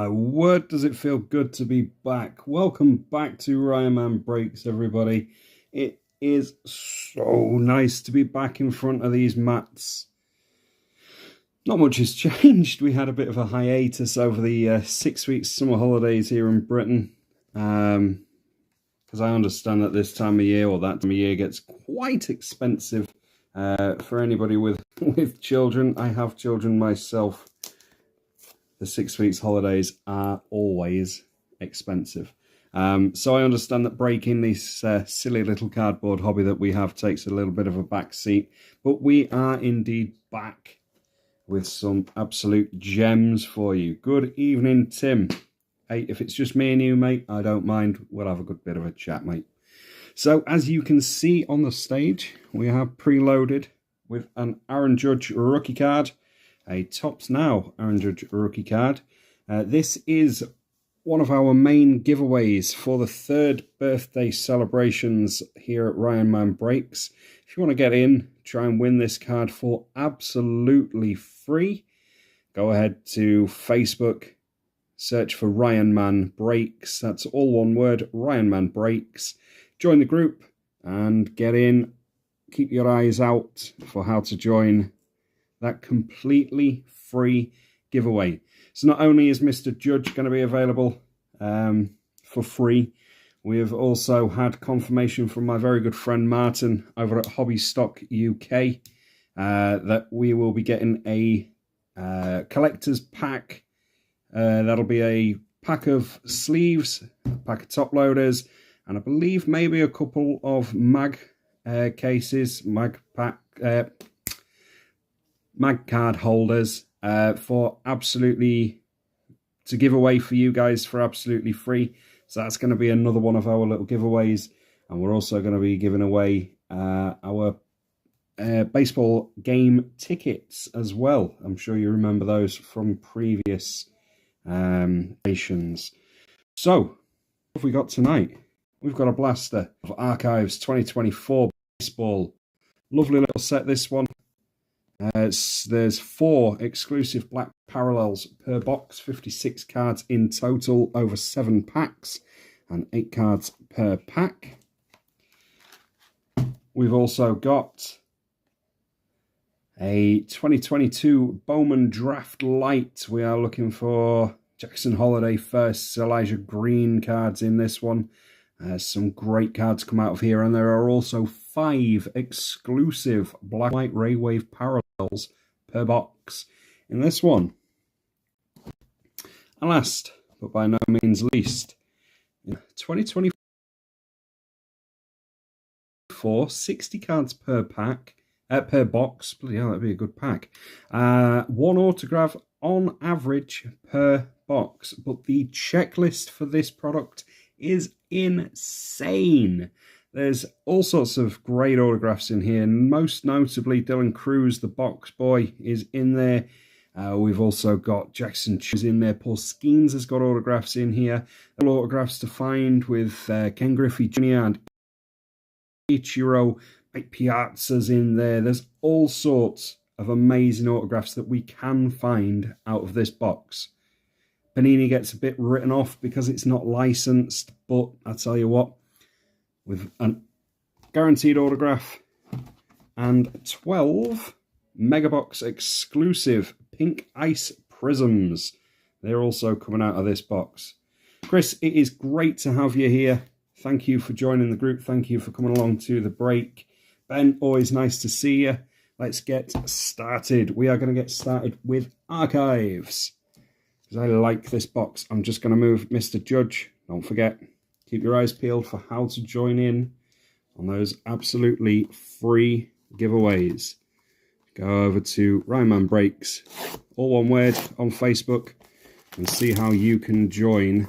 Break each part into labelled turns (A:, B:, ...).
A: My word, does it feel good to be back. Welcome back to Ryan Man Breaks, everybody. It is so nice to be back in front of these mats. Not much has changed. We had a bit of a hiatus over the 6 weeks summer holidays here in Britain. Because I understand that this time of year, or that time of year, gets quite expensive for anybody with children. I have children myself. The 6 weeks holidays are always expensive. So I understand that breaking this silly little cardboard hobby that we have takes a little bit of a back seat. But we are indeed back with some absolute gems for you. Good evening, Tim. Hey, if it's just me and you, mate, I don't mind. We'll have a good bit of a chat, mate. So as you can see on the stage, we have preloaded with an Aaron Judge rookie card. A Tops Now Aaron Judge rookie card. This is one of our main giveaways for the 3rd birthday celebrations here at Ryan Man Breaks. If you want to get in, try and win this card for absolutely free, go ahead to Facebook, search for Ryan Man Breaks. That's all one word, Ryan Man Breaks. Join the group and get in. Keep your eyes out for how to join that completely free giveaway. So not only is Mr. Judge going to be available for free, we have also had confirmation from my very good friend Martin over at Hobby Stock UK that we will be getting a collector's pack. That'll be a pack of sleeves, a pack of top loaders, and I believe maybe a couple of mag cases, mag card holders for absolutely to give away for you guys for absolutely free. So that's going to be another one of our little giveaways, and we're also going to be giving away our baseball game tickets as well. I'm sure you remember those from previous editions. So what have we got tonight? We've got a blaster of Archives 2024 baseball. Lovely little set, this one. There's 4 exclusive black parallels per box, 56 cards in total over 7 packs, and 8 cards per pack. We've also got a 2022 Bowman Draft Light. We are looking for Jackson Holiday first, Elijah Green cards in this one. Some great cards come out of here, and there are also 5 exclusive black white Ray Wave parallels per box in this one. And last, but by no means least, in 2024, 60 cards per pack, per box. Bloody hell, that'd be a good pack. 1 autograph on average per box, but the checklist for this product is insane. There's all sorts of great autographs in here, most notably Dylan Cruz, the box boy, is in there. We've also got Jackson Chews in there. Paul Skeens has got autographs in here. All autographs to find with Ken Griffey Jr. and Ichiro. Mike Piazza's in there. There's all sorts of amazing autographs that we can find out of this box. Panini gets a bit written off because it's not licensed, but I tell you what, with a guaranteed autograph and 12 Megabox exclusive Pink Ice Prisms, they're also coming out of this box. Chris, it is great to have you here. Thank you for joining the group. Thank you for coming along to the break. Ben, always nice to see you. Let's get started. We are going to get started with Archives. Because I like this box, I'm just going to move Mr. Judge. Don't forget, keep your eyes peeled for how to join in on those absolutely free giveaways. Go over to Ryan Man Breaks, all one word, on Facebook, and see how you can join,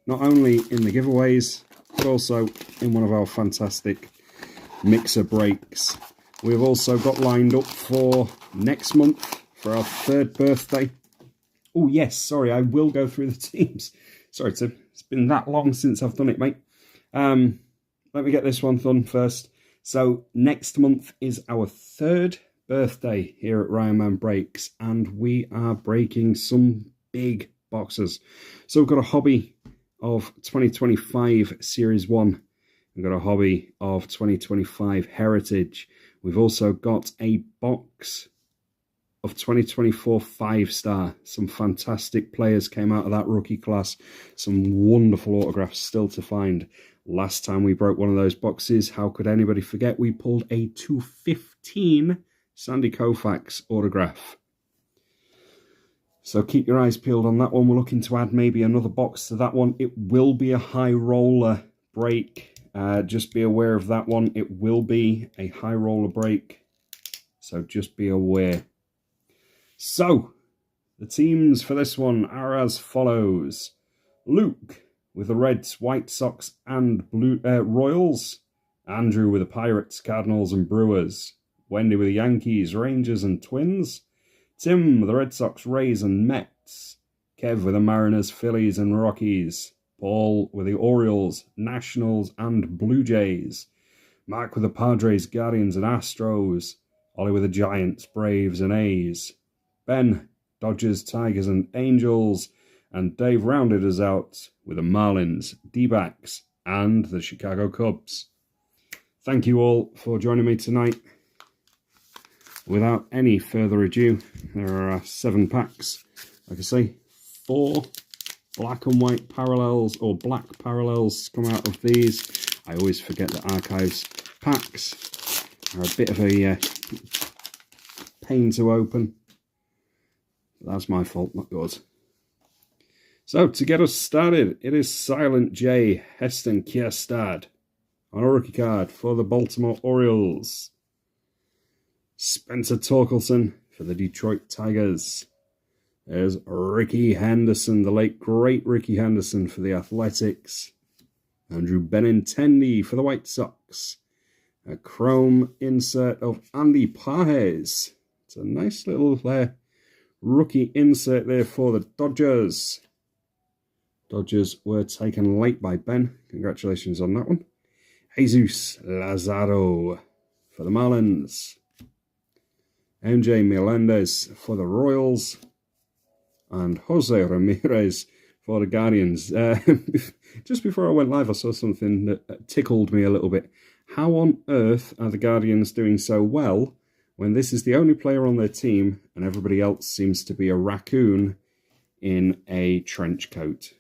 A: not only in the giveaways, but also in one of our fantastic mixer breaks. We've also got lined up for next month for our 3rd birthday. Oh, yes, sorry, I will go through the teams. Sorry, Tim, it's been that long since I've done it, mate. Let me get this one done first. So next month is our 3rd birthday here at Ryan Man Breaks, and we are breaking some big boxes. So we've got a hobby of 2025 Series 1. We've got a hobby of 2025 Heritage. We've also got a box of 2024 5-star. Some fantastic players came out of that rookie class. Some wonderful autographs still to find. Last time we broke one of those boxes, how could anybody forget? We pulled a 215 Sandy Koufax autograph. So keep your eyes peeled on that one. We're looking to add maybe another box to that one. It will be a high roller break. Just be aware of that one. It will be a high roller break. So just be aware. So the teams for this one are as follows. Luke with the Reds, White Sox and Royals. Andrew with the Pirates, Cardinals and Brewers. Wendy with the Yankees, Rangers and Twins. Tim with the Red Sox, Rays and Mets. Kev with the Mariners, Phillies and Rockies. Paul with the Orioles, Nationals and Blue Jays. Mark with the Padres, Guardians and Astros. Ollie with the Giants, Braves and A's. Ben, Dodgers, Tigers and Angels. And Dave rounded us out with the Marlins, D-backs and the Chicago Cubs. Thank you all for joining me tonight. Without any further ado, there are 7 packs. Like I say, 4 black and white parallels or black parallels come out of these. I always forget that Archives packs are a bit of a pain to open. That's my fault, not yours. So, to get us started, it is Silent J. Heston Kjerstad on a rookie card for the Baltimore Orioles. Spencer Torkelson for the Detroit Tigers. There's Ricky Henderson, the late great Ricky Henderson for the Athletics. Andrew Benintendi for the White Sox. A chrome insert of Andy Pages. It's a nice little rookie insert there for the Dodgers. Dodgers were taken late by Ben. Congratulations on that one. Jesus Lazaro for the Marlins. MJ Melendez for the Royals. And Jose Ramirez for the Guardians. Just before I went live, I saw something that tickled me a little bit. How on earth are the Guardians doing so well when this is the only player on their team and everybody else seems to be a raccoon in a trench coat?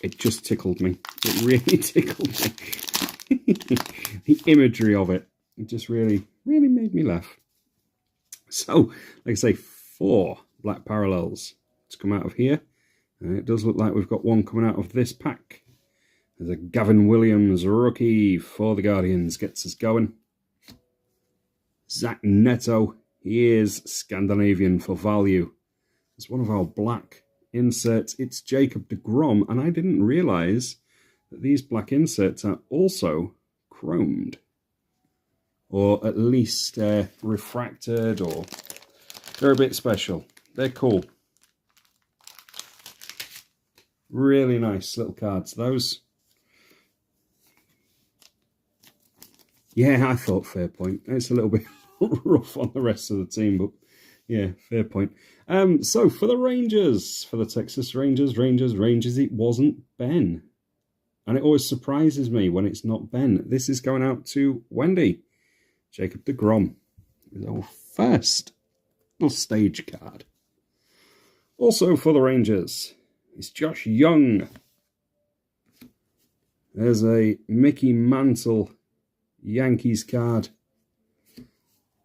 A: It just tickled me. It really tickled me. The imagery of it just really made me laugh. So, like I say, 4 black parallels to come out of here. And it does look like we've got one coming out of this pack. There's a Gavin Williams rookie for the Guardians. Gets us going. Zach Neto. He is Scandinavian for value. It's one of our black inserts. It's Jacob deGrom. And I didn't realise that these black inserts are also chromed. Or at least refracted, or they're a bit special. They're cool. Really nice little cards, those. Yeah, I thought fair point. It's a little bit rough on the rest of the team, but yeah, fair point. So for the Rangers, for the Texas Rangers, it wasn't Ben. And it always surprises me when it's not Ben. This is going out to Wendy. Jacob deGrom is our first little stage card. Also for the Rangers is Josh Young. There's a Mickey Mantle Yankees card.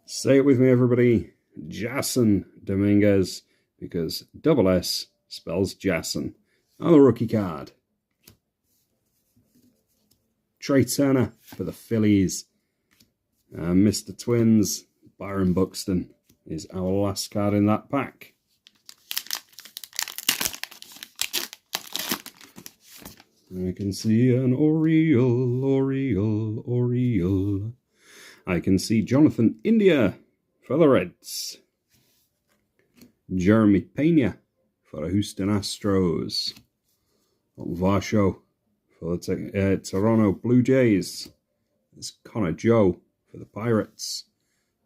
A: Say it with me, everybody. Jason Dominguez, because double S spells Jason. On the rookie card. Trey Turner for the Phillies. Mr. Twins, Byron Buxton is our last card in that pack. I can see an Oriole. I can see Jonathan India for the Reds. Jeremy Pena for the Houston Astros. Varsho for the Toronto Blue Jays. There's Connor Joe for the Pirates.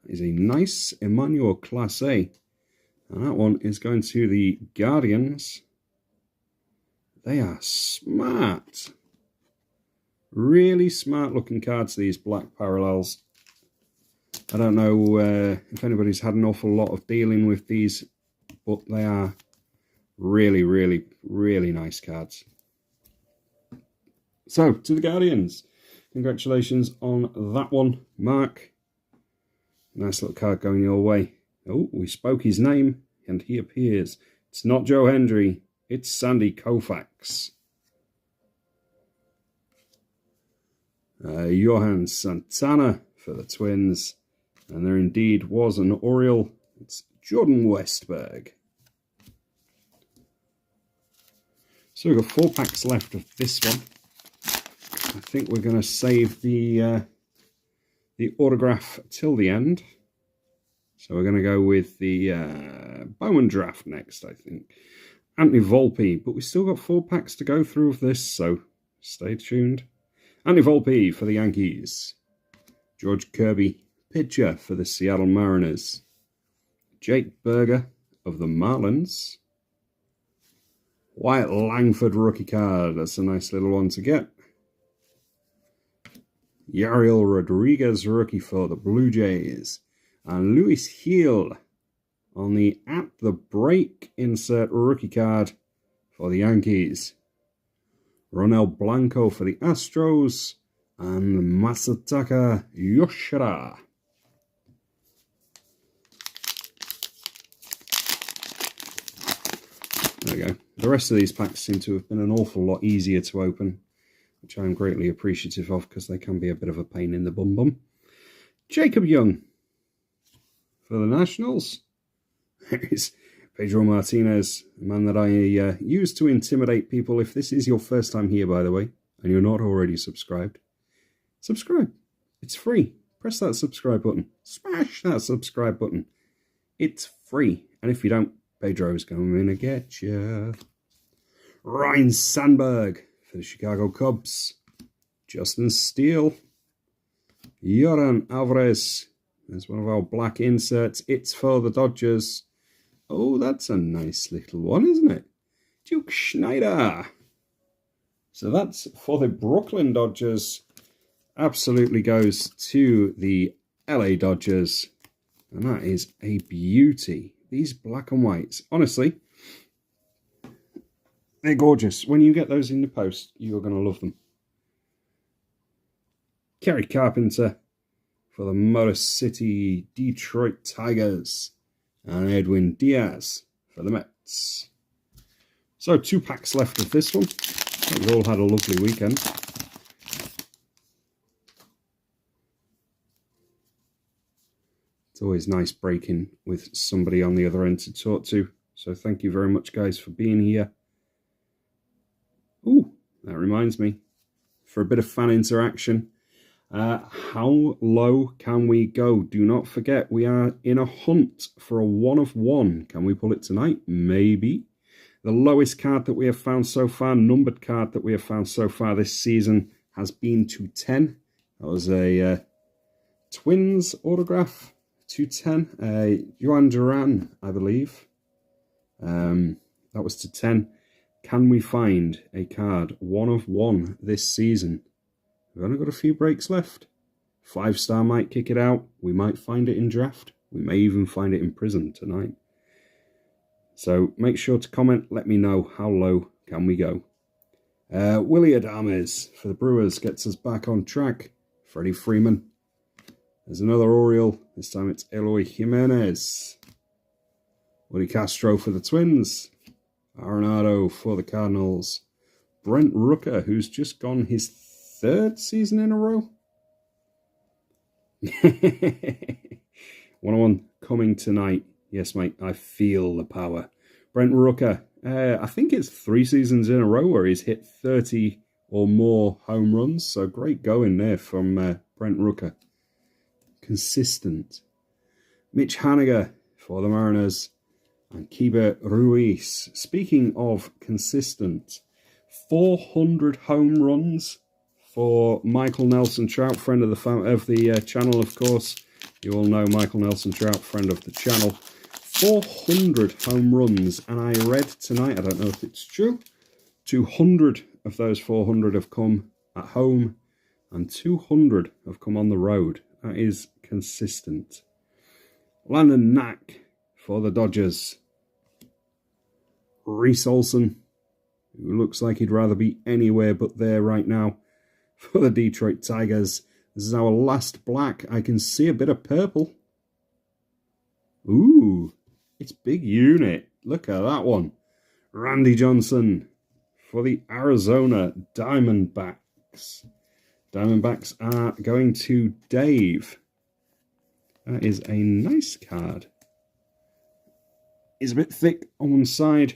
A: That is a nice Emmanuel Clase. And that one is going to the Guardians. They are smart. Really smart looking cards, these black parallels. I don't know if anybody's had an awful lot of dealing with these, but they are really, really, really nice cards. So, to the Guardians, congratulations on that one, Mark. Nice little card going your way. Oh, we spoke his name, and he appears. It's not Joe Hendry, it's Sandy Koufax. Johan Santana for the Twins. And there indeed was an Oriole. It's Jordan Westberg. So we've got 4 packs left of this one. I think we're going to save the autograph till the end. So we're going to go with the Bowman draft next, I think. Anthony Volpe, but we've still got 4 packs to go through of this, so stay tuned. Anthony Volpe for the Yankees. George Kirby, pitcher for the Seattle Mariners. Jake Berger of the Marlins. Wyatt Langford rookie card. That's a nice little one to get. Yariel Rodriguez rookie for the Blue Jays. And Luis Gil on the At the Break insert rookie card for the Yankees. Ronel Blanco for the Astros. And Masataka Yoshida. There we go. The rest of these packs seem to have been an awful lot easier to open, which I'm greatly appreciative of because they can be a bit of a pain in the bum. Jacob Young for the Nationals. There's Pedro Martinez, a man that I use to intimidate people. If this is your first time here, by the way, and you're not already subscribed, subscribe. It's free. Press that subscribe button. Smash that subscribe button. It's free. And if you don't, Pedro's coming to get you. Ryan Sandberg for the Chicago Cubs. Justin Steele. Yoran Alvarez. There's one of our black inserts. It's for the Dodgers. Oh, that's a nice little one, isn't it? Duke Schneider. So that's for the Brooklyn Dodgers. Absolutely goes to the LA Dodgers. And that is a beauty. These black and whites, honestly, they're gorgeous. When you get those in the post, you're going to love them. Kerry Carpenter for the Motor City Detroit Tigers. And Edwin Diaz for the Mets. So 2 packs left of this one. We've all had a lovely weekend. It's always nice breaking with somebody on the other end to talk to. So thank you very much, guys, for being here. Ooh, that reminds me. For a bit of fan interaction, how low can we go? Do not forget, we are in a hunt for a 1 of 1. Can we pull it tonight? Maybe. The lowest card that we have found so far, numbered card that we have found so far this season, has been 210. That was a Twins autograph. 210, Johan Duran, I believe. That was to 10. Can we find a card 1 of 1 this season? We've only got a few breaks left. 5-star might kick it out. We might find it in draft. We may even find it in prison tonight. So make sure to comment. Let me know how low can we go. Willie Adames for the Brewers gets us back on track. Freddie Freeman. There's another Oriole. This time it's Eloy Jimenez. Woody Castro for the Twins. Arenado for the Cardinals. Brent Rooker, who's just gone his 3rd season in a row. 101 coming tonight. Yes, mate, I feel the power. Brent Rooker. I think it's 3 seasons in a row where he's hit 30 or more home runs. So great going there from Brent Rooker. Consistent. Mitch Haniger for the Mariners. And Keibert Ruiz. Speaking of consistent, 400 home runs for Michael Nelson Trout, friend of the channel, of course. You all know Michael Nelson Trout, friend of the channel. 400 home runs, and I read tonight, I don't know if it's true, 200 of those 400 have come at home, and 200 have come on the road. That is consistent. Landon Knack for the Dodgers. Reese Olson, who looks like he'd rather be anywhere but there right now, for the Detroit Tigers. This is our last black. I can see a bit of purple. Ooh, it's big unit. Look at that one. Randy Johnson for the Arizona Diamondbacks. Diamondbacks are going to Dave. That is a nice card. It's a bit thick on one side,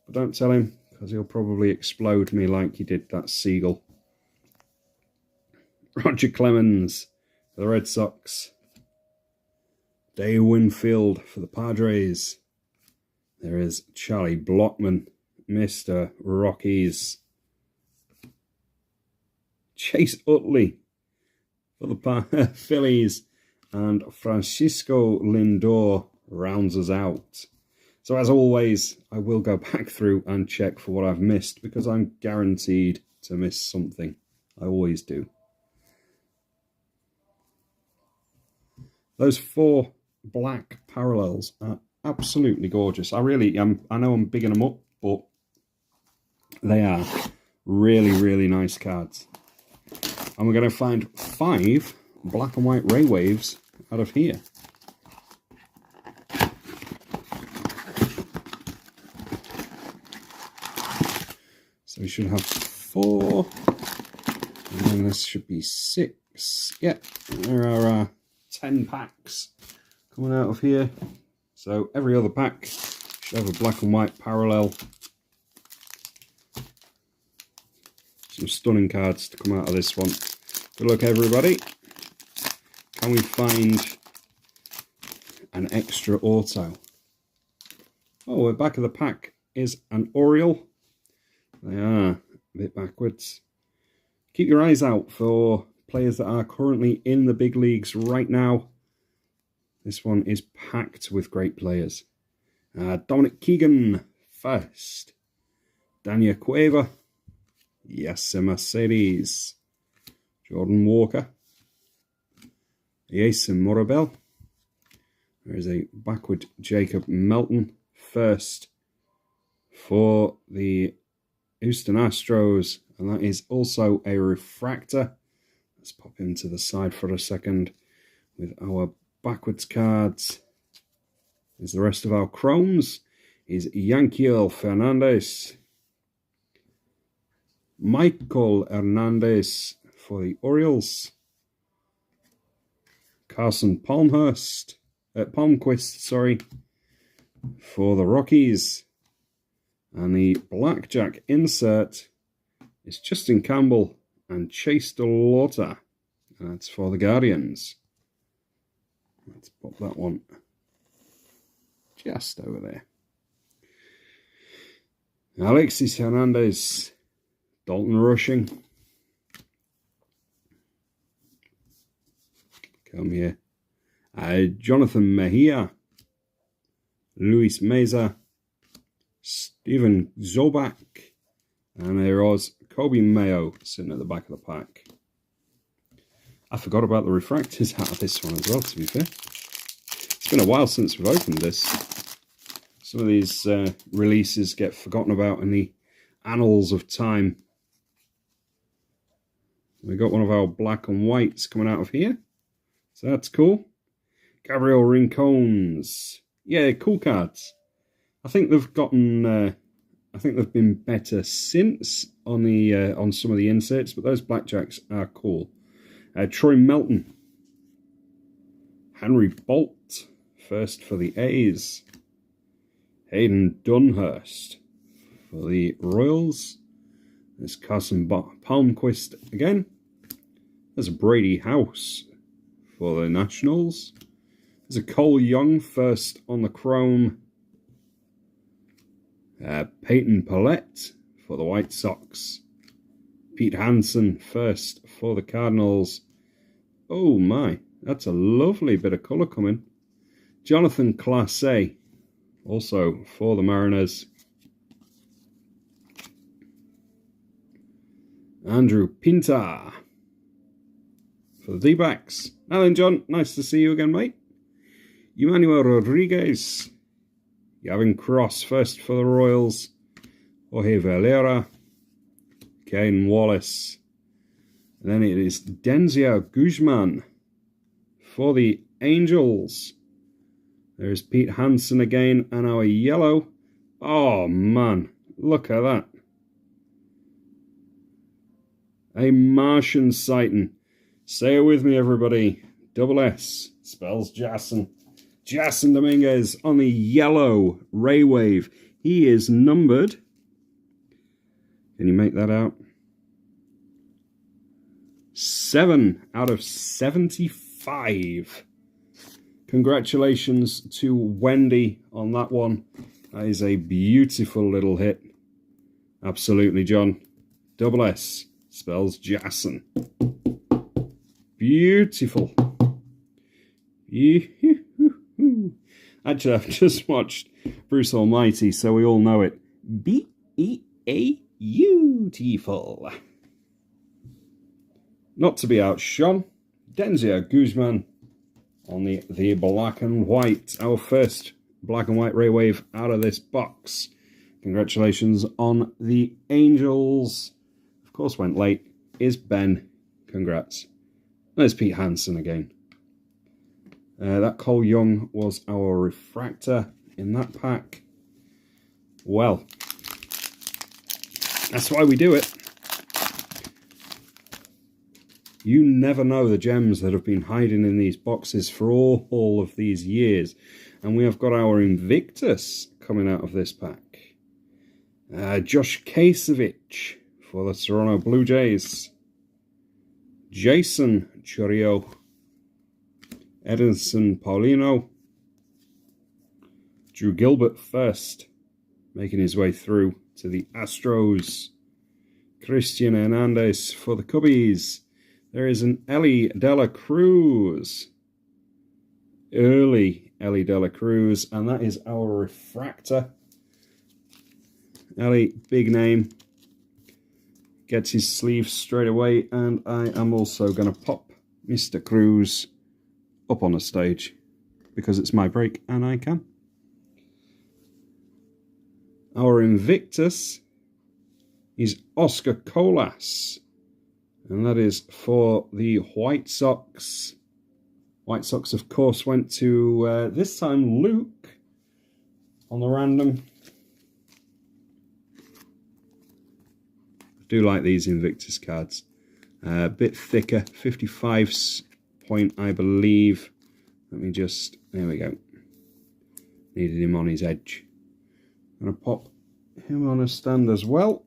A: but don't tell him, because he'll probably explode me like he did that Seagull. Roger Clemens for the Red Sox. Dave Winfield for the Padres. There is Charlie Blockman, Mr. Rockies. Chase Utley for the Phillies. And Francisco Lindor rounds us out. So as always, I will go back through and check for what I've missed, because I'm guaranteed to miss something. I always do. Those 4 black parallels are absolutely gorgeous. I really am. I know I'm bigging them up, but they are really, really nice cards. And we're going to find 5 black and white ray waves out of here. So we should have 4, and then this should be 6. Yep, there are 10 packs coming out of here. So every other pack should have a black and white parallel. Some stunning cards to come out of this one. Good luck, everybody. Can we find an extra auto? Oh, the back of the pack is an Oriole. They are a bit backwards. Keep your eyes out for players that are currently in the big leagues right now. This one is packed with great players. Dominic Keegan first. Dania Cueva. Yasser Mercedes. Jordan Walker. Jason Morabel. There is a backward Jacob Melton first for the Houston Astros, and that is also a refractor. Let's pop him to the side for a second with our backwards cards. There's the rest of our chromes. Is Yanquiel Fernandez. Michael Hernandez for the Orioles. Carson Palmquist, for the Rockies. And the blackjack insert is Justin Campbell and Chase DeLauter. That's for the Guardians. Let's pop that one just over there. Alexis Hernandez, Dalton Rushing. Come here. Jonathan Mejia, Luis Meza, Steven Zobak, and there was Kobe Mayo sitting at the back of the pack. I forgot about the refractors out of this one as well, to be fair. It's been a while since we've opened this. Some of these releases get forgotten about in the annals of time. We got one of our black and whites coming out of here. So that's cool. Gabriel Rincones. Yeah, cool cards. I think they've gotten... I think they've been better since on the on some of the inserts, but those blackjacks are cool. Troy Melton. Henry Bolt, first for the A's. Hayden Dunhurst for the Royals. There's Carson Palmquist again. There's a Brady House for the Nationals. There's a Cole Young, first on the Chrome. Peyton Pallette for the White Sox. Pete Hansen, first for the Cardinals. Oh my, that's a lovely bit of colour coming. Jonathan Clase, also for the Mariners. Andrew Pinta for the D-backs. Alan John, nice to see you again, mate. Emmanuel Rodriguez. Gavin Cross first for the Royals. Jorge Valera. Kane Wallace. And then it is Denzia Guzman for the Angels. There's Pete Hansen again, and our yellow. Oh, man. Look at that. A Martian sighting. Say it with me, everybody. Double S spells Jason. Jason Dominguez on the yellow Ray Wave. He is numbered. Can you make that out? 7 out of 75. Congratulations to Wendy on that one. That is a beautiful little hit. Absolutely, John. Double S spells Jason. Beautiful. Actually, I've just watched Bruce Almighty, so we all know it. Beautiful. Not to be outshone, Denzia Guzman on the black and white. Our first black and white Ray Wave out of this box. Congratulations on the Angels. Of course, went late. Is Ben. Congrats. There's Pete Hansen again. That Cole Young was our refractor in that pack. Well, that's why we do it. You never know the gems that have been hiding in these boxes for all of these years. And we have got our Invictus coming out of this pack. Josh Kasevich for the Toronto Blue Jays. Jason Chourio. Edinson Paulino. Drew Gilbert first, making his way through to the Astros. Christian Hernandez for the Cubbies. There is an Ellie De La Cruz. Early Ellie De La Cruz, and that is our refractor. Ellie, big name. Gets his sleeve straight away, and I am also going to pop Mr. Cruz up on the stage because it's my break and I can. Our Invictus is Oscar Colas, and that is for the White Sox. White Sox, of course, went to, this time, Luke on the random. I do like these Invictus cards. A bit thicker, 55 point, I believe. Let me just, there we go. Needed him on his edge. I'm going to pop him on a stand as well.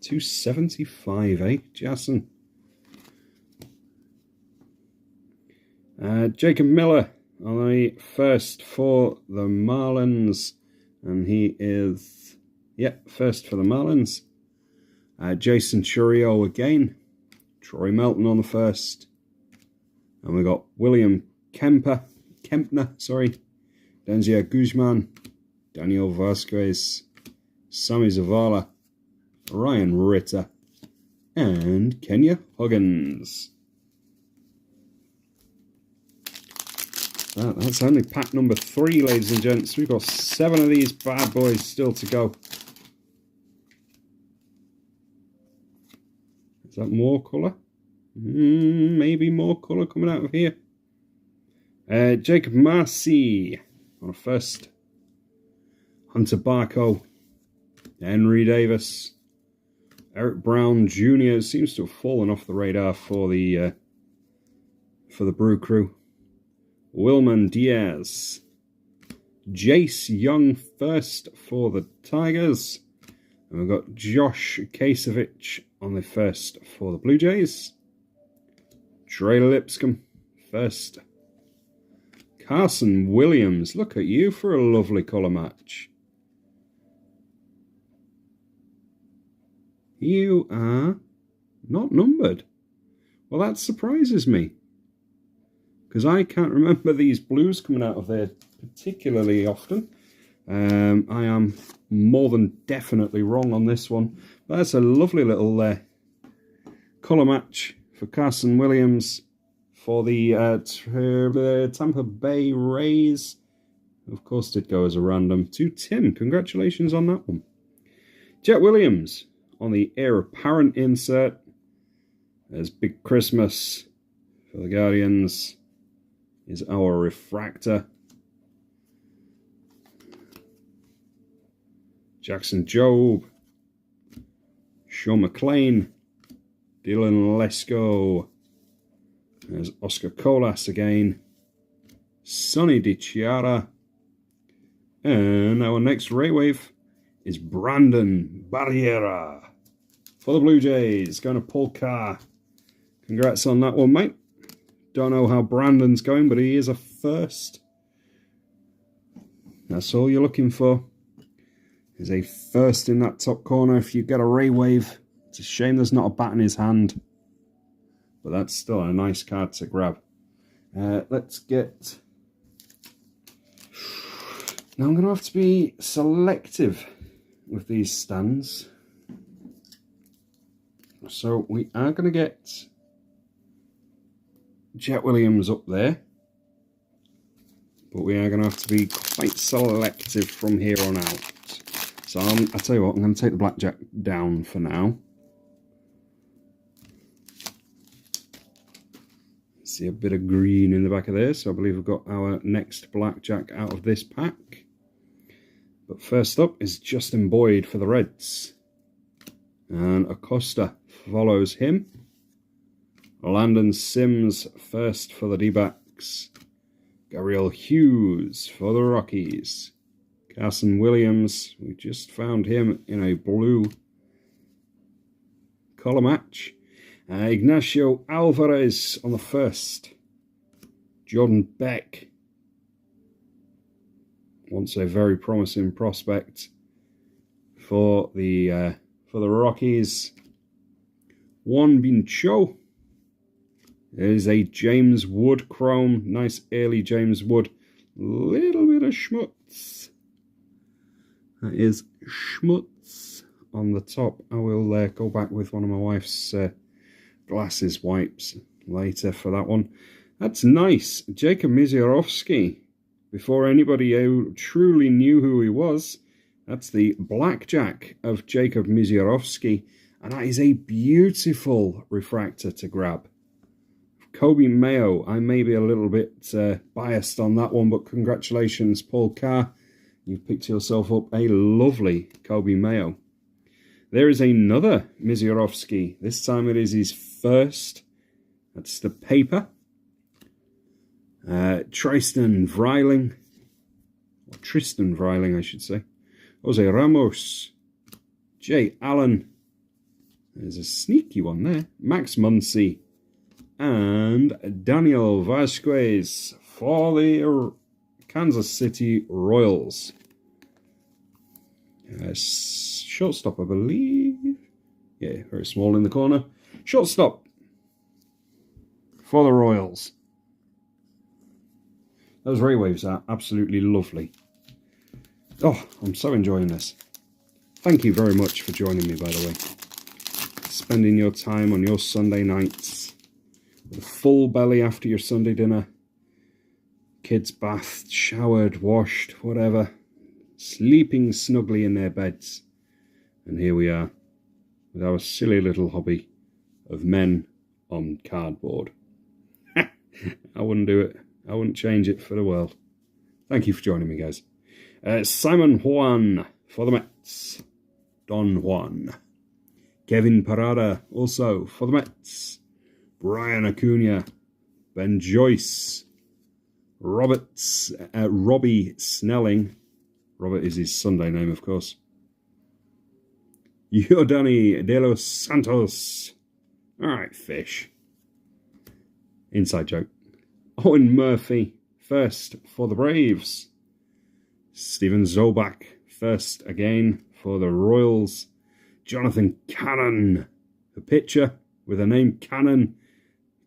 A: $275, eh, Jason? Jacob Miller on the first for the Marlins. And he is, first for the Marlins. Jason Chourio again. Troy Melton on the first. And we got William Kempner, Denzia Guzman, Daniel Vasquez, Sammy Zavala, Ryan Ritter, and Kenya Huggins. That's only pack number 3, ladies and gents. We've got 7 of these bad boys still to go. Is that more colour? Maybe more colour coming out of here. Jacob Marcy on a first. Hunter Barco. Henry Davis. Eric Brown Jr. seems to have fallen off the radar for the Brew Crew. Wilman Diaz. Jace Young first for the Tigers. And we've got Josh Kasevich on the first for the Blue Jays. Trey Lipscomb first. Carson Williams, look at you for a lovely colour match. You are not numbered. Well, that surprises me, because I can't remember these blues coming out of there particularly often. I am more than definitely wrong on this one. But that's a lovely little colour match for Carson Williams for the Tampa Bay Rays. Of course, did go as a random to Tim. Congratulations on that one. Jet Williams on the heir apparent insert. There's Big Christmas for the Guardians. Is our refractor. Jackson Jobe. Sean McLean. Dylan Lesko. There's Oscar Colas again. Sonny DiChiara. And our next Ray Wave is Brandon Barriera for the Blue Jays. Going to Paul Carr. Congrats on that one, mate. Don't know how Brandon's going, but he is a first. That's all you're looking for. Is a first in that top corner if you get a Ray Wave. It's a shame there's not a bat in his hand. But that's still a nice card to grab. Let's get... Now I'm going to have to be selective with these stands. So we are going to get Jet Williams up there. But we are going to have to be quite selective from here on out. So I'll tell you what, I'm going to take the blackjack down for now. See a bit of green in the back of there, so I believe we've got our next blackjack out of this pack. But first up is Justin Boyd for the Reds. And Acosta follows him. Landon Sims first for the D-backs. Gabriel Hughes for the Rockies. Carson Williams, we just found him in a blue color match. Ignacio Alvarez on the first. Jordan Beck, once a very promising prospect for the Rockies. Juan Bincho. There's a James Wood chrome, nice early James Wood. Little bit of schmutz. That is schmutz on the top. I will go back with one of my wife's glasses wipes later for that one. That's nice. Jacob Misiorowski. Before anybody truly knew who he was, that's the blackjack of Jacob Misiorowski. And that is a beautiful refractor to grab. Kobe Mayo. I may be a little bit biased on that one, but congratulations, Paul Carr. You've picked yourself up a lovely Kobe Mayo. There is another Misiorowski. This time it is his first. That's the paper. Tristan Vreiling. Or Tristan Vreiling, I should say. Jose Ramos. Jay Allen. There's a sneaky one there. Max Muncy. And Daniel Vasquez for the Kansas City Royals. Shortstop, I believe. Yeah, very small in the corner. Shortstop for the Royals. Those Ray Waves are absolutely lovely. Oh, I'm so enjoying this. Thank you very much for joining me, by the way. Spending your time on your Sunday nights with a full belly after your Sunday dinner. Kids bathed, showered, washed, whatever. Sleeping snugly in their beds. And here we are with our silly little hobby of men on cardboard. I wouldn't do it. I wouldn't change it for the world. Thank you for joining me, guys. Simon Juan for the Mets. Don Juan. Kevin Parada also for the Mets. Brian Acuna. Ben Joyce. Robbie Snelling. Robert is his Sunday name, of course. Yordani De Los Santos. Alright, fish. Inside joke. Owen Murphy, first for the Braves. Steven Zobak, first again for the Royals. Jonathan Cannon, a pitcher with a name Cannon.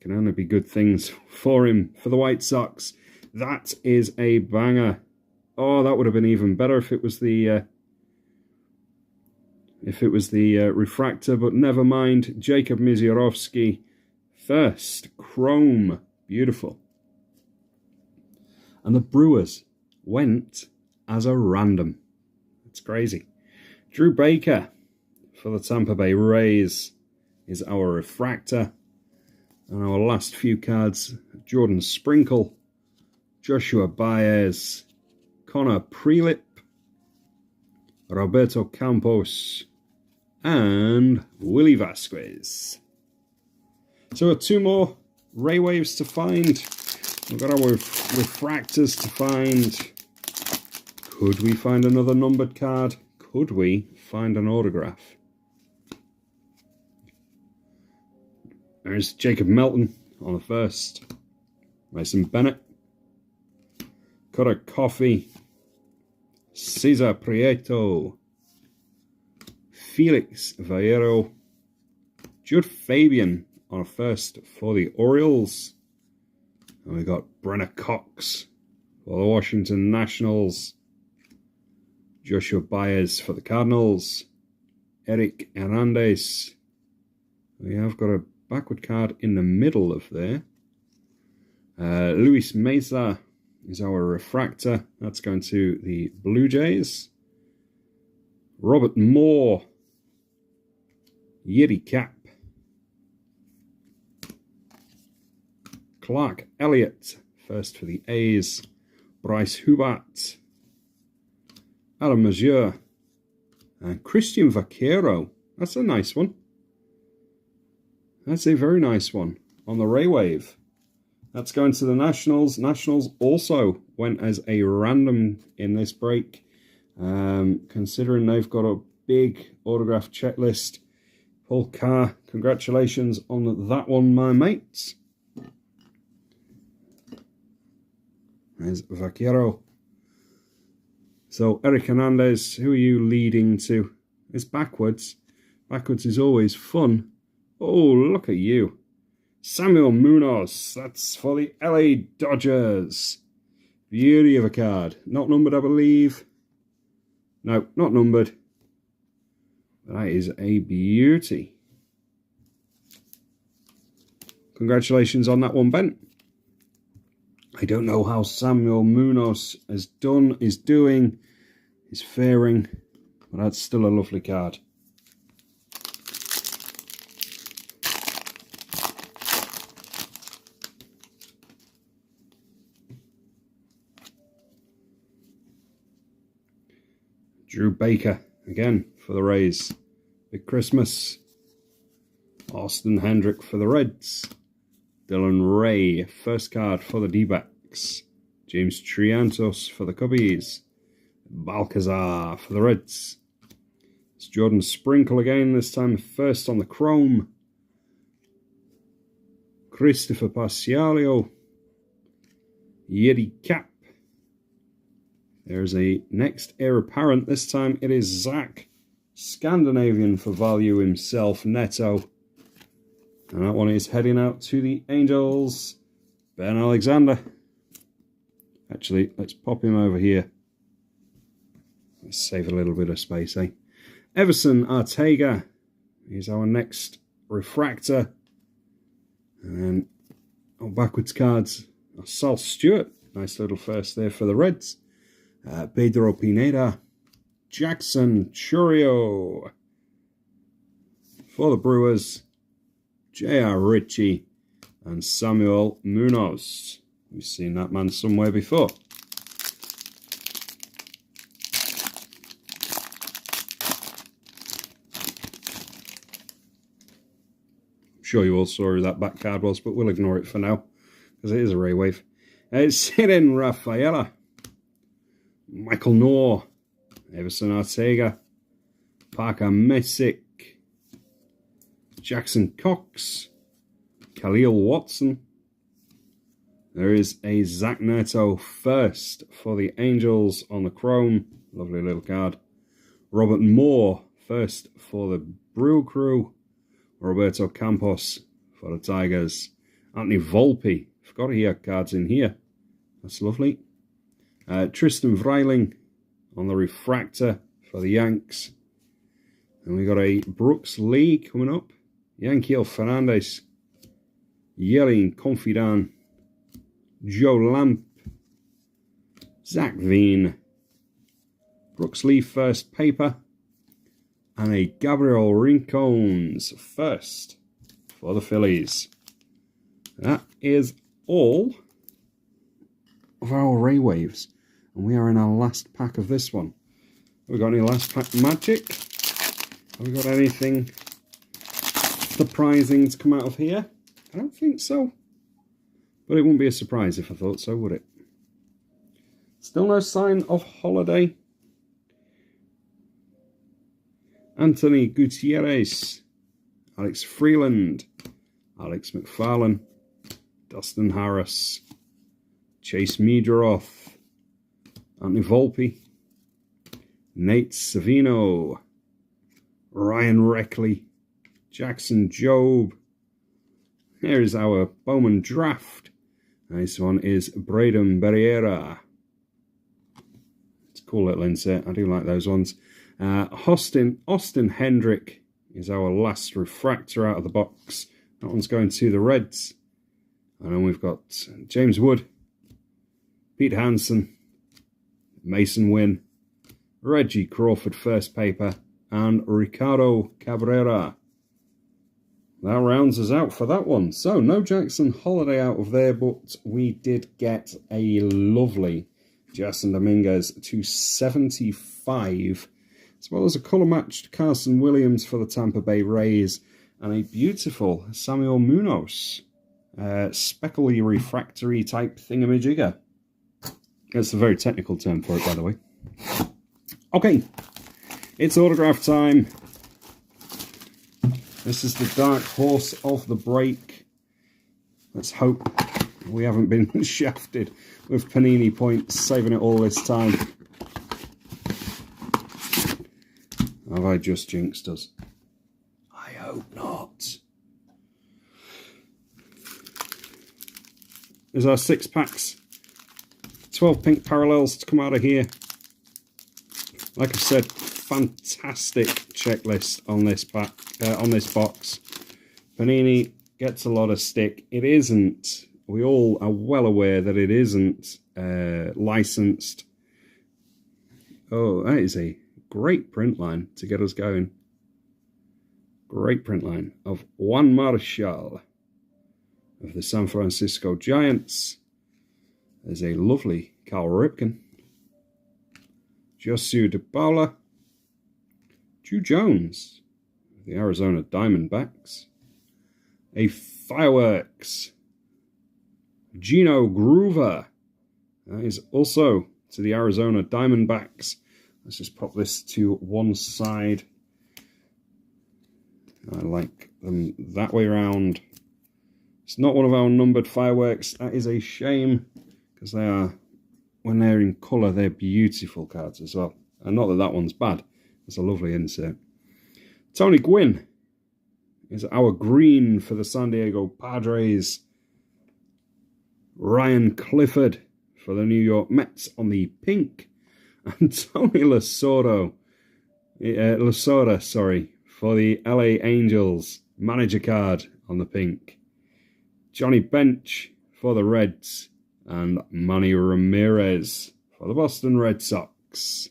A: Can only be good things for him for the White Sox. That is a banger. Oh, that would have been even better if it was the refractor, but never mind. Jacob Misiorowski, first chrome, beautiful. And the Brewers went as a random. It's crazy. Drew Baker for the Tampa Bay Rays is our refractor. And our last few cards, Jordan Sprinkle, Joshua Baez, Connor Prelip, Roberto Campos, and Willie Vasquez. So 2 more Ray Waves to find. We've got our refractors to find. Could we find another numbered card? Could we find an autograph? There's Jacob Melton on the first. Mason Bennett. Cutter Coffee. Cesar Prieto. Felix Vallero. Judd Fabian on a first for the Orioles. And we got Brenner Cox for the Washington Nationals. Joshua Baez for the Cardinals. Eric Hernandez. We have got a backward card in the middle of there. Luis Mesa is our refractor. That's going to the Blue Jays. Robert Moore. Yeti Cap. Clark Elliott, first for the A's. Bryce Hubbard. Adam Mazur. And Christian Vaquero. That's a nice one. That's a very nice one on the Ray Wave. That's going to the Nationals. Nationals also went as a random in this break. Considering they've got a big autograph checklist. Paul Carr, congratulations on that one, my mates. There's Vaquero. So, Eric Hernandez, who are you leading to? It's backwards. Backwards is always fun. Oh, look at you. Samuel Munoz. That's for the LA Dodgers. Beauty of a card. Not numbered, I believe. No, not numbered. That is a beauty. Congratulations on that one, Ben. I don't know how Samuel Munoz is doing, is faring, but that's still a lovely card. Drew Baker, again, for the Rays. Big Christmas. Austin Hendrick for the Reds. Dylan Ray, first card for the D-backs. James Triantos for the Cubbies. Balcazar for the Reds. It's Jordan Sprinkle again, this time first on the chrome. Christopher Pasialio. Yeti Cap. There's a next heir apparent. This time it is Zach. Scandinavian for value himself, Neto. And that one is heading out to the Angels. Ben Alexander. Actually, let's pop him over here. Let's save a little bit of space, eh? Everson Arteaga is our next refractor. And then on backwards cards, Sal Stewart. Nice little first there for the Reds. Pedro Pineda. Jackson Churio. For the Brewers, J.R. Ritchie and Samuel Munoz. We've seen that man somewhere before. I'm sure you all saw who that back card was, but we'll ignore it for now, because it is a Ray Wave. It's Hidden Rafaela. Michael Knorr. Everson Arteaga. Parker Messick. Jackson Cox. Khalil Watson. There is a Zach Neto first for the Angels on the chrome. Lovely little card. Robert Moore first for the Brew Crew. Roberto Campos for the Tigers. Anthony Volpe. Forgot he had cards in here. That's lovely. Tristan Vreiling on the refractor for the Yanks. And we got a Brooks Lee coming up. Yankiel Fernandez. Yelling Confidant. Joe Lamp. Zach Veen. Brooks Lee first paper. And a Gabriel Rincones first for the Phillies. That is all of our Ray Waves. And we are in our last pack of this one. Have we got any last pack magic? Have we got anything surprising to come out of here? I don't think so. But it wouldn't be a surprise if I thought so, would it? Still no sign of Holiday. Anthony Gutierrez. Alex Freeland. Alex McFarlane. Dustin Harris. Chase Meadroth. Anthony Volpe. Nate Savino. Ryan Reckley. Jackson Jobe. Here is our Bowman draft. This one is Braden Barriera. It's a cool little insert. I do like those ones. Austin Hendrick is our last refractor out of the box. That one's going to the Reds. And then we've got James Wood, Pete Hansen, Mason Wynn, Reggie Crawford first paper, and Ricardo Cabrera. That rounds us out for that one. So, no Jackson Holiday out of there, but we did get a lovely Jason Dominguez to 75, as well as a colour-matched Carson Williams for the Tampa Bay Rays, and a beautiful Samuel Munoz, speckly refractory type thingamajigger. That's a very technical term for it, by the way. Okay, it's autograph time. This is the dark horse of the break. Let's hope we haven't been shafted with Panini points, saving it all this time. Have I just jinxed us? I hope not. There's our 6 packs. 12 pink parallels to come out of here. Like I've said, fantastic checklist on this pack, on this box. Panini gets a lot of stick. It isn't. We all are well aware that it isn't licensed. Oh, that is a great print line to get us going. Great print line of Juan Marshall of the San Francisco Giants. There's a lovely Cal Ripken. Josu DePaula. Drew Jones, the Arizona Diamondbacks. A Fireworks. Gino Groover. That is also to the Arizona Diamondbacks. Let's just pop this to one side. I like them that way around. It's not one of our numbered Fireworks. That is a shame, because they are, when they're in colour, they're beautiful cards as well. And not that that one's bad. It's a lovely insert. Tony Gwynn is our green for the San Diego Padres. Ryan Clifford for the New York Mets on the pink. And Tony Lasorda, for the LA Angels manager card on the pink. Johnny Bench for the Reds. And Manny Ramirez for the Boston Red Sox.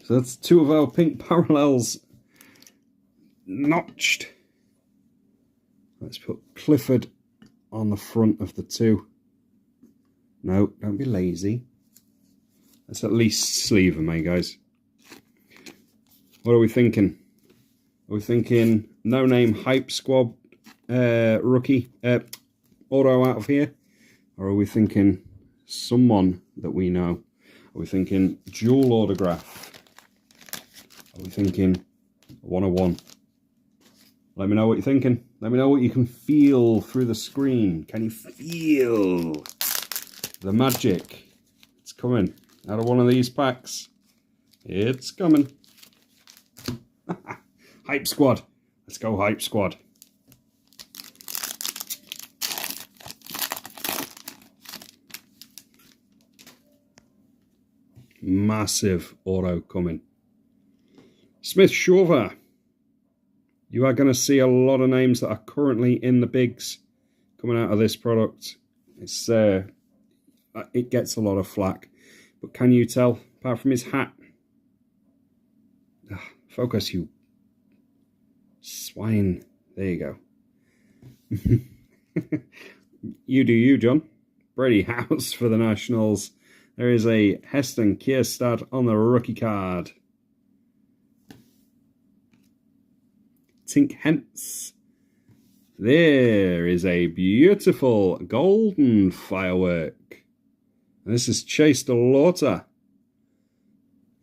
A: So that's 2 of our pink parallels notched. Let's put Clifford on the front of the 2. No, don't be lazy. Let's at least sleeve them, eh, guys? What are we thinking? Are we thinking no-name hype squad rookie auto out of here? Or are we thinking someone that we know? Are we thinking dual autograph? Are we thinking 101? Let me know what you're thinking. Let me know what you can feel through the screen. Can you feel the magic? It's coming out of one of these packs. It's coming. Hype Squad. Let's go Hype Squad. massive auto coming. Smith Shawver. You are going to see a lot of names that are currently in the bigs coming out of this product. It gets a lot of flack. But can you tell, apart from his hat? Focus, you swine. There you go. You do you, John. Brady House for the Nationals. There is a Heston Kierstad on the rookie card. Tink Hence. There is a beautiful golden firework. And this is Chase DeLauter.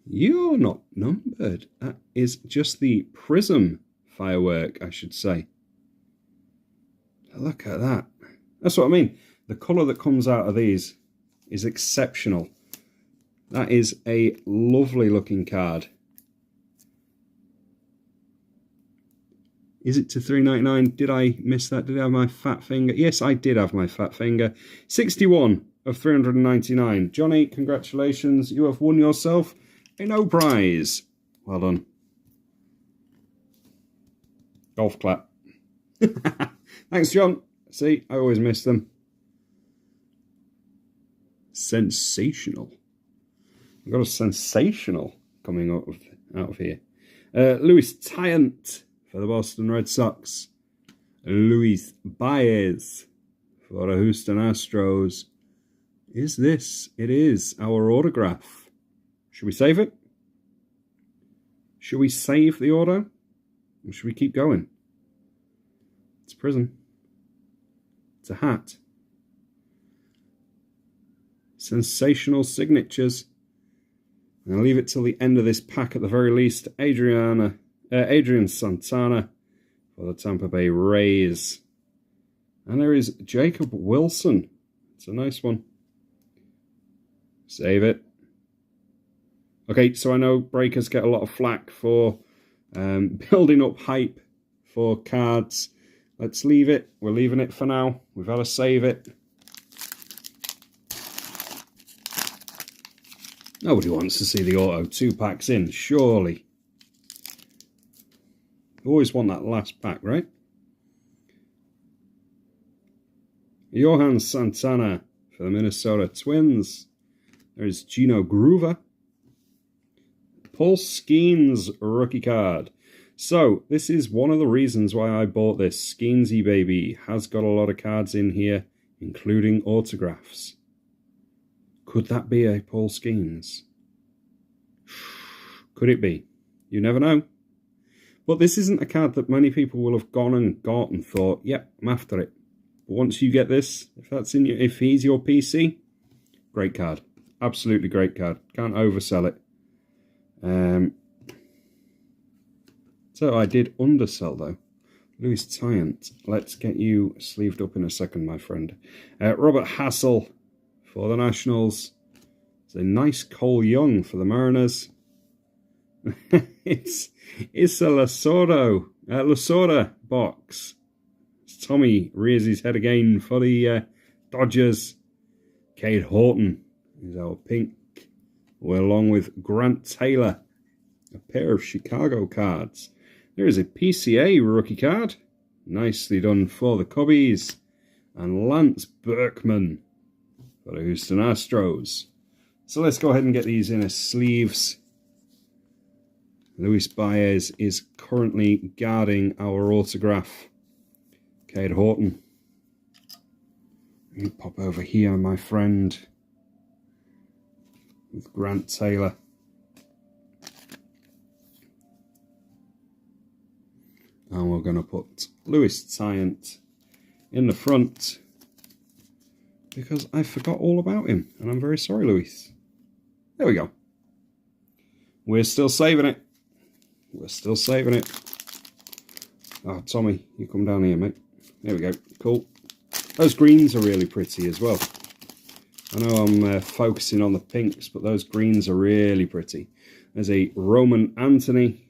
A: You're not numbered. That is just the prism firework, I should say. Look at that. That's what I mean. The colour that comes out of these is exceptional. That is a lovely looking card. Is it to $3.99? Did I miss that? Did I have my fat finger? Yes, I did have my fat finger. 61 of 399. Johnny, congratulations. You have won yourself a no prize. Well done. Golf clap. Thanks, John. See, I always miss them. Sensational. I've got a sensational coming out of here. Luis Tyant for the Boston Red Sox. Luis Baez for the Houston Astros. Is this? It is our autograph. Should we save it? Should we save the auto? Or should we keep going? It's a prism. It's a hat. Sensational signatures. I'm going to leave it till the end of this pack at the very least. Adrian Santana for the Tampa Bay Rays. And there is Jacob Wilson. It's a nice one. Save it. Okay, so I know breakers get a lot of flack for building up hype for cards. Let's leave it. We're leaving it for now. We've got to save it. Nobody wants to see the auto 2 packs in, surely. You always want that last pack, right? Johan Santana for the Minnesota Twins. There's Gino Groover. Paul Skeens rookie card. So, this is one of the reasons why I bought this. Skeensy baby has got a lot of cards in here, including autographs. Could that be a Paul Skeens? Could it be? You never know. But this isn't a card that many people will have gone and got and thought, yep, I'm after it. But once you get this, if he's your PC, great card. Absolutely great card. Can't oversell it. So I did undersell though. Louis Tyant. Let's get you sleeved up in a second, my friend. Robert Hassel for the Nationals. It's a nice Cole Young for the Mariners. it's a Lasorda box. Tommy rears his head again for the Dodgers. Cade Horton is our pink. We're along with Grant Taylor. A pair of Chicago cards. There is a PCA rookie card. Nicely done for the Cubbies. And Lance Berkman for the Houston Astros. So let's go ahead and get these in as sleeves. Luis Baez is currently guarding our autograph. Cade Horton. Let me pop over here, my friend. With Grant Taylor. And we're going to put Luis Tyant in the front. Because I forgot all about him. And I'm very sorry, Luis. There we go. We're still saving it. We're still saving it. Oh, Tommy, you come down here, mate. There we go. Cool. Those greens are really pretty as well. I know I'm focusing on the pinks, but those greens are really pretty. There's a Roman Anthony.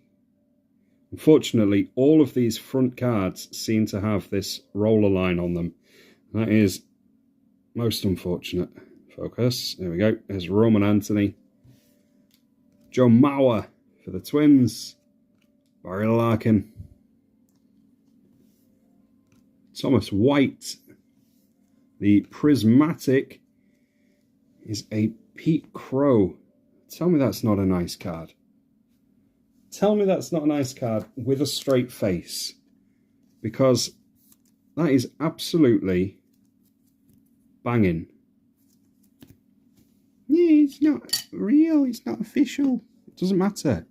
A: Unfortunately, all of these front cards seem to have this roller line on them. That is most unfortunate. Focus. There we go. There's Roman Anthony. Joe Mauer for the Twins. Barry Larkin. Thomas White. The Prismatic is a Pete Crow. Tell me that's not a nice card. Tell me that's not a nice card with a straight face. Because that is absolutely banging. Yeah, it's not real. It's not official. It doesn't matter.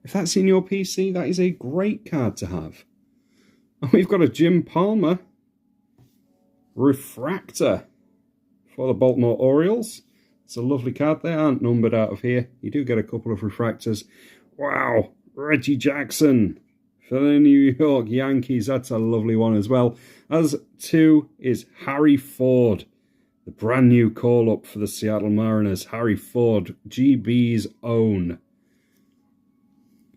A: If that's in your PC, that is a great card to have. And we've got a Jim Palmer Refractor for the Baltimore Orioles. It's a lovely card. They aren't numbered out of here. You do get a couple of refractors. Wow. Reggie Jackson for the New York Yankees. That's a lovely one as well. As two is Harry Ford. The brand new call-up for the Seattle Mariners. Harry Ford, GB's own.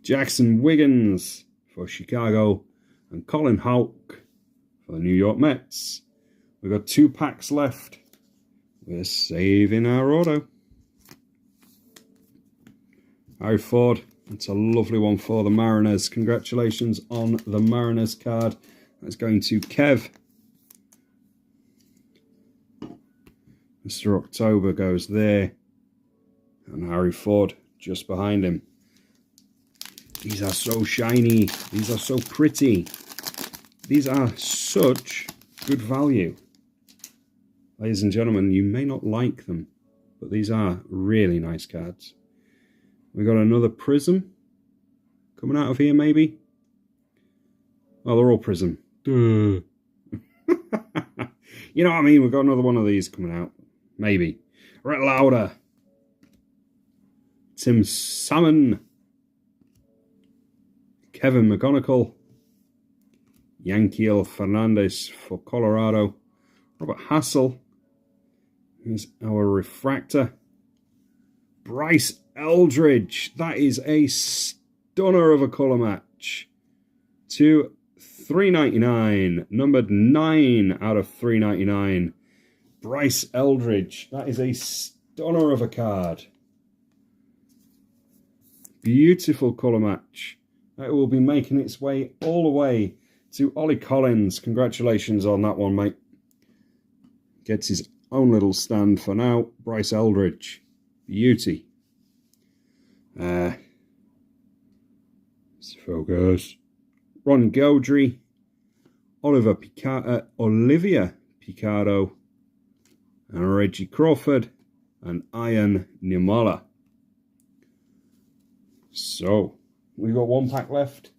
A: Jackson Wiggins for Chicago. And Colin Houck for the New York Mets. We've got 2 packs left. We're saving our auto. Harry Ford. It's a lovely one for the Mariners. Congratulations on the Mariners card. That's going to Kev. Mr. October goes there. And Harry Ford just behind him. These are so shiny. These are so pretty. These are such good value. Ladies and gentlemen, you may not like them, but these are really nice cards. We got another Prism coming out of here, maybe. Oh, they're all Prism. Duh. You know what I mean? We've got another one of these coming out. Maybe. Rhett Lauder. Tim Salmon. Kevin McGonigal. Yankiel Fernandez for Colorado. Robert Hassel. Here's our refractor. Bryce Eldridge. That is a stunner of a colour match. To 399. Numbered 9 out of 399. Bryce Eldridge. That is a stunner of a card. Beautiful colour match. That will be making its way all the way to Ollie Collins. Congratulations on that one, mate. Gets his own little stand for now. Bryce Eldridge. Beauty. Let's focus. Ron Gaudry. Olivia Picardo. And Reggie Crawford. And Ian Niemala. So, we've got 1 pack left.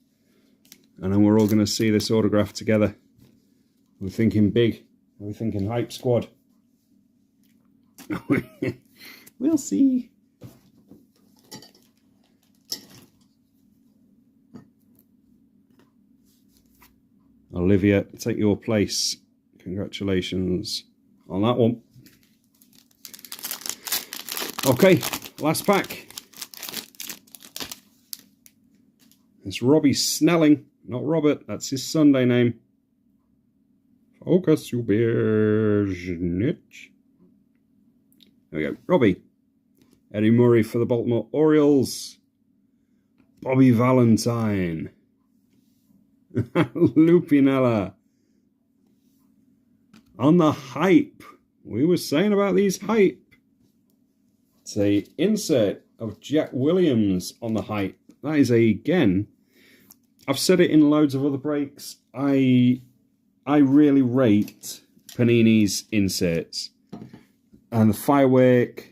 A: And then we're all going to see this autograph together. We're thinking big. We're thinking hype squad. We'll see. Olivia, take your place. Congratulations on that one. Okay, last pack. It's Robbie Snelling, not Robert. That's his Sunday name. Focus, you bear snitch. There we go. Robbie. Eddie Murray for the Baltimore Orioles. Bobby Valentine. Lupinella. On the hype. We were saying about these hype. It's a insert of Jack Williams on the hype. That is again, I've said it in loads of other breaks. I really rate Panini's inserts. And the Firework,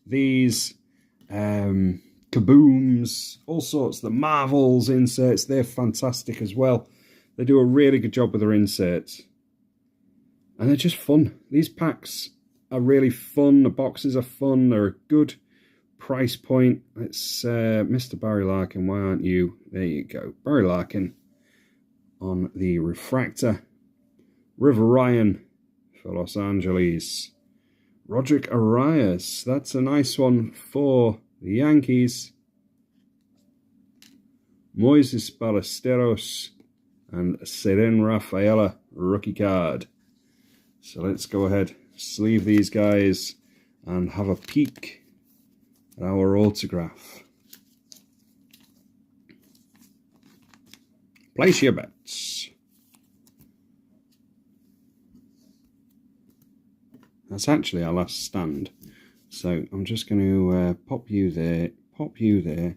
A: these, Kabooms, all sorts. The Marvels inserts, they're fantastic as well. They do a really good job with their inserts. And they're just fun. These packs are really fun. The boxes are fun. They're a good price point. It's Mr. Barry Larkin. Why aren't you? There you go. Barry Larkin on the refractor. River Ryan for Los Angeles. Roderick Arias. That's a nice one for the Yankees. Moises Ballesteros and Seren Rafaela rookie card. So let's go ahead, sleeve these guys and have a peek at our autograph. Place your bets. That's actually our last stand. So I'm just going to pop you there,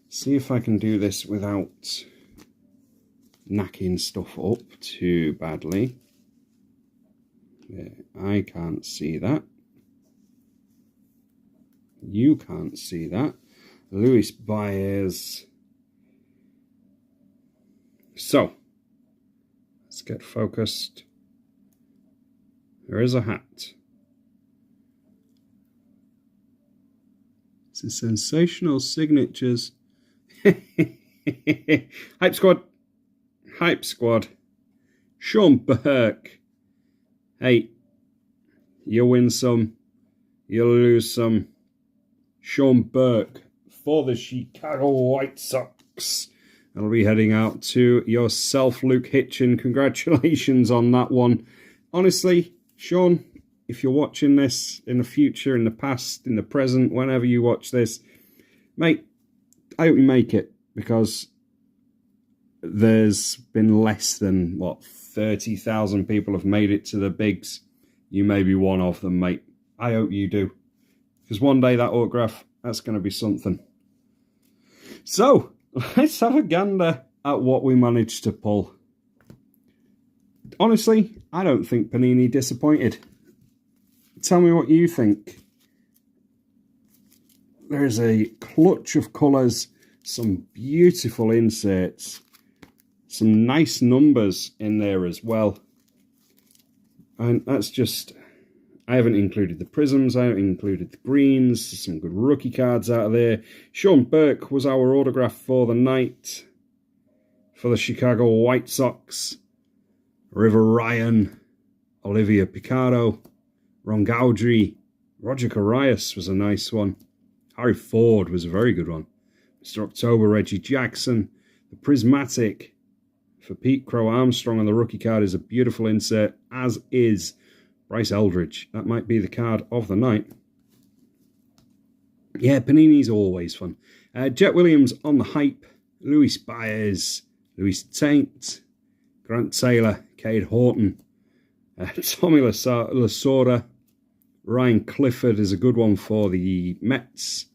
A: see if I can do this without knacking stuff up too badly. Yeah, I can't see that. You can't see that. Luis Baez. So, let's get focused. There is a hat. It's a sensational signatures. Hype squad. Hype squad. Sean Burke. Hey, you win some, you lose some. Sean Burke for the Chicago White Sox. I'll be heading out to yourself, Luke Hitchin. Congratulations on that one. Honestly, Sean, if you're watching this in the future, in the past, in the present, whenever you watch this, mate, I hope you make it, because there's been less than, 30,000 people have made it to the bigs. You may be one of them, mate. I hope you do. Because one day that autograph, that's going to be something. So, let's have a gander at what we managed to pull. Honestly, I don't think Panini disappointed. Tell me what you think. There's a clutch of colours, some beautiful inserts, some nice numbers in there as well. And that's just... I haven't included the prisms, I haven't included the greens, some good rookie cards out of there. Sean Burke was our autograph for the night for the Chicago White Sox. River Ryan, Olivia Picardo, Ron Gaudry, Roger Carias was a nice one. Harry Ford was a very good one. Mr. October, Reggie Jackson. The Prismatic for Pete Crow Armstrong on the rookie card is a beautiful insert, as is Bryce Eldridge. That might be the card of the night. Yeah, Panini's always fun. Jet Williams on the hype. Luis Baez. Luis Taint. Grant Taylor. Cade Horton. Tommy Lasorda. Ryan Clifford is a good one for the Mets.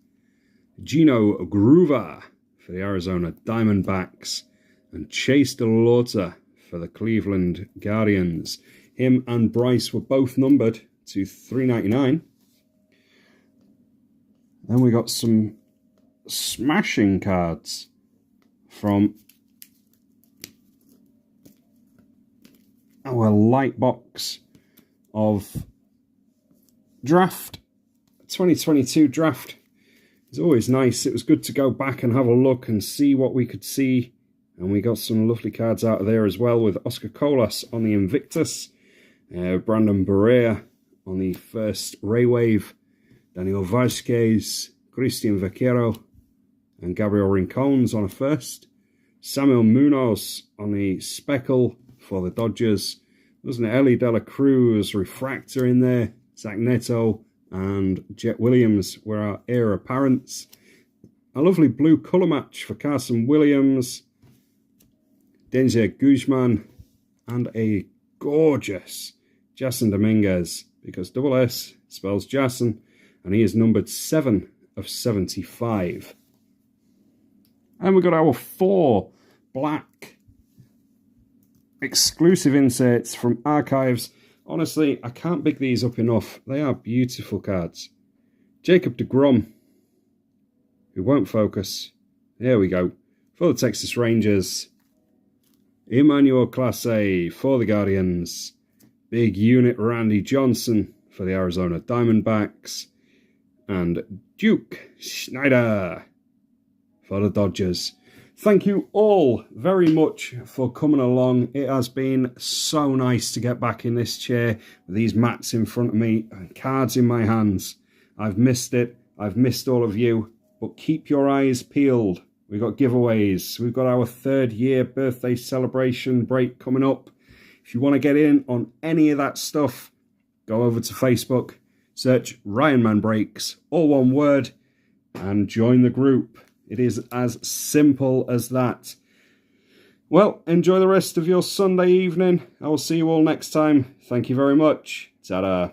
A: Gino Groover for the Arizona Diamondbacks. And Chase DeLauter for the Cleveland Guardians. Him and Bryce were both numbered to $3.99. Then we got some smashing cards from our light box of draft. 2022 draft. It's always nice. It was good to go back and have a look and see what we could see. And we got some lovely cards out of there as well, with Oscar Colas on the Invictus. Brandon Barrea on the first Ray Wave. Daniel Vasquez, Christian Vaquero, and Gabriel Rincones on a first. Samuel Munoz on the Speckle for the Dodgers. Wasn't it Ellie De La Cruz, Refractor in there? Zach Neto and Jet Williams were our heir apparents. A lovely blue colour match for Carson Williams, Denzel Guzman, and a gorgeous Jason Dominguez, because double S spells Jason, and he is numbered 7 of 75. And we got our 4 black exclusive inserts from Archives. Honestly, I can't big these up enough. They are beautiful cards. Jacob deGrom, who won't focus. There we go. For the Texas Rangers. Emmanuel Clase for the Guardians. Big unit Randy Johnson for the Arizona Diamondbacks. And Duke Schneider for the Dodgers. Thank you all very much for coming along. It has been so nice to get back in this chair with these mats in front of me and cards in my hands. I've missed it. I've missed all of you. But keep your eyes peeled. We've got giveaways. We've got our 3rd year birthday celebration break coming up. If you want to get in on any of that stuff, go over to Facebook, search Ryan Man Breaks, all one word, and join the group. It is as simple as that. Well, enjoy the rest of your Sunday evening. I will see you all next time. Thank you very much. Ta-da.